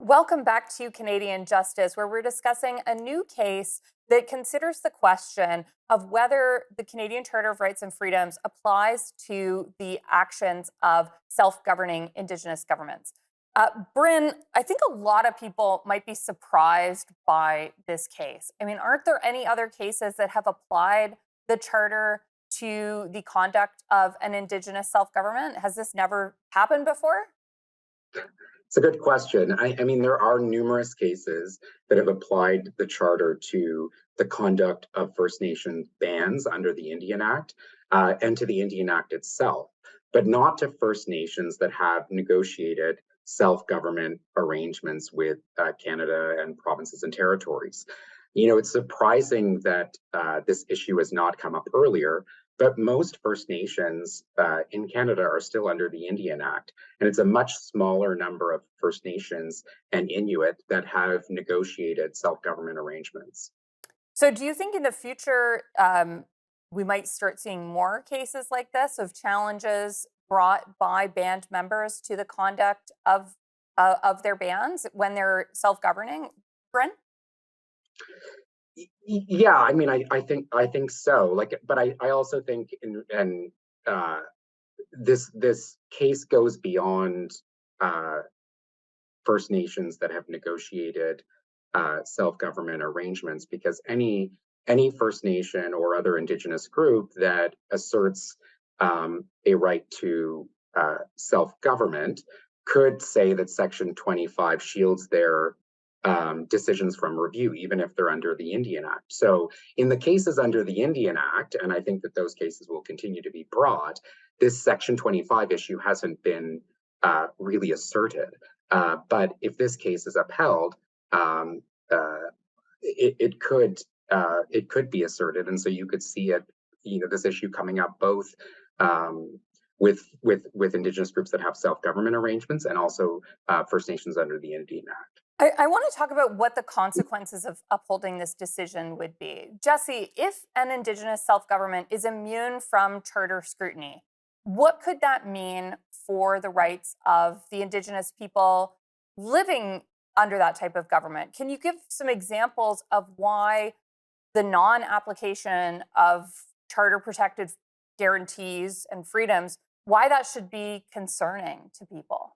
Welcome back to Canadian Justice, where we're discussing a new case that considers the question of whether the Canadian Charter of Rights and Freedoms applies to the actions of self governing Indigenous governments. Bryn, I think a lot of people might be surprised by this case. I mean, aren't there any other cases that have applied the Charter to the conduct of an Indigenous self government? Has this never happened before? It's a good question. I mean, there are numerous cases that have applied the Charter to the conduct of First Nation bands under the Indian Act and to the Indian Act itself, but not to First Nations that have negotiated self-government arrangements with Canada and provinces and territories. You know, it's surprising that this issue has not come up earlier, but most First Nations in Canada are still under the Indian Act. And it's a much smaller number of First Nations and Inuit that have negotiated self government arrangements. So, do you think in the future we might start seeing more cases like this of challenges brought by band members to the conduct of their bands when they're self-governing? Bryn? Yeah, I mean, I think so. Like, but I also think and this case goes beyond uh, First Nations that have negotiated self-government arrangements, because any First Nation or other Indigenous group that asserts a right to self-government could say that Section 25 shields their decisions from review, even if they're under the Indian Act. So, in the cases under the Indian Act, and I think that those cases will continue to be brought, this Section 25 issue hasn't been really asserted. But if this case is upheld, um, uh, it could be asserted, and so you could see it. You know, this issue coming up both um, with Indigenous groups that have self government arrangements, and also First Nations under the Indian Act. I want to talk about what the consequences of upholding this decision would be. Jesse, if an Indigenous self government is immune from charter scrutiny, what could that mean for the rights of the Indigenous people living under that type of government? Can you give some examples of why the non application of charter protected guarantees and freedoms, why that should be concerning to people?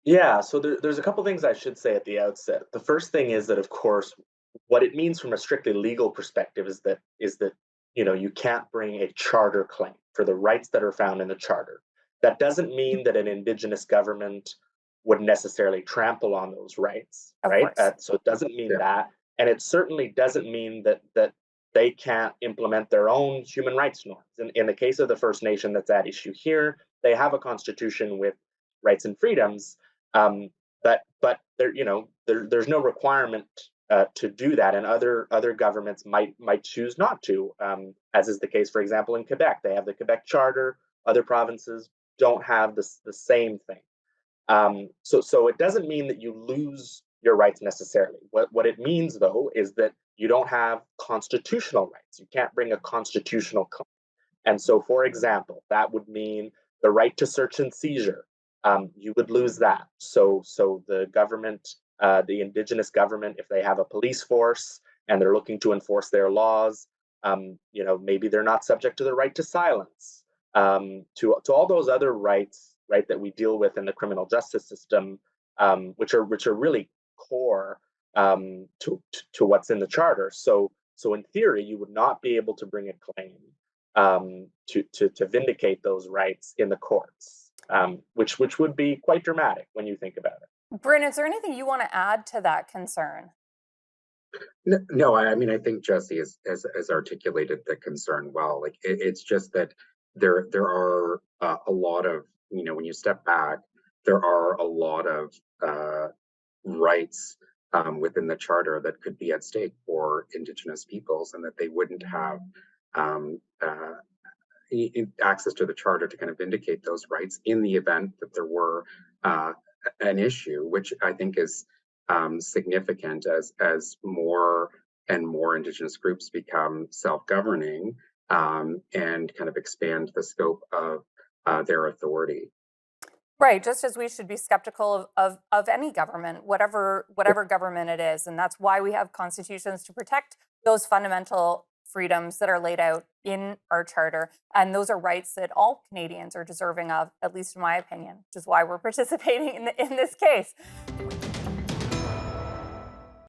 Yeah, so there's a couple things I should say at the outset. The first thing is that, of course, what it means from a strictly legal perspective is that you can't bring a charter claim for the rights that are found in the charter. That doesn't mean that an indigenous government would necessarily trample on those rights, Of right? course. So it doesn't mean Yeah. that, and it certainly doesn't mean that they can't implement their own human rights norms. In the case of the First Nation that's at issue here, they have a constitution with rights and freedoms, um, but there's no requirement to do that, and other governments might choose not to, as is the case, for example, in Quebec. They have the Quebec Charter. Other provinces don't have the same thing. So it doesn't mean that you lose your rights necessarily. What it means, though, is that you don't have constitutional rights. You can't bring a constitutional claim. And so, for example, that would mean the right to search and seizure. You would lose that. So the government, the indigenous government, if they have a police force and they're looking to enforce their laws, maybe they're not subject to the right to silence, to all those other rights, right, that we deal with in the criminal justice system, which are really core to what's in the charter. So in theory, you would not be able to bring a claim to vindicate those rights in the courts, which would be quite dramatic when you think about it. Bryn, is there anything you want to add to that concern? No, I mean, I think Jesse has articulated the concern well. Like, it's just that there are a lot of, when you step back, there are a lot of rights within the charter that could be at stake for Indigenous peoples, and that they wouldn't have um, access to the charter to kind of vindicate those rights in the event that there were uh, an issue, which I think is significant as more and more Indigenous groups become self-governing and kind of expand the scope of their authority. Right, just as we should be skeptical of any government, whatever government it is. And that's why we have constitutions, to protect those fundamental freedoms that are laid out in our charter. And those are rights that all Canadians are deserving of, at least in my opinion, which is why we're participating in this case.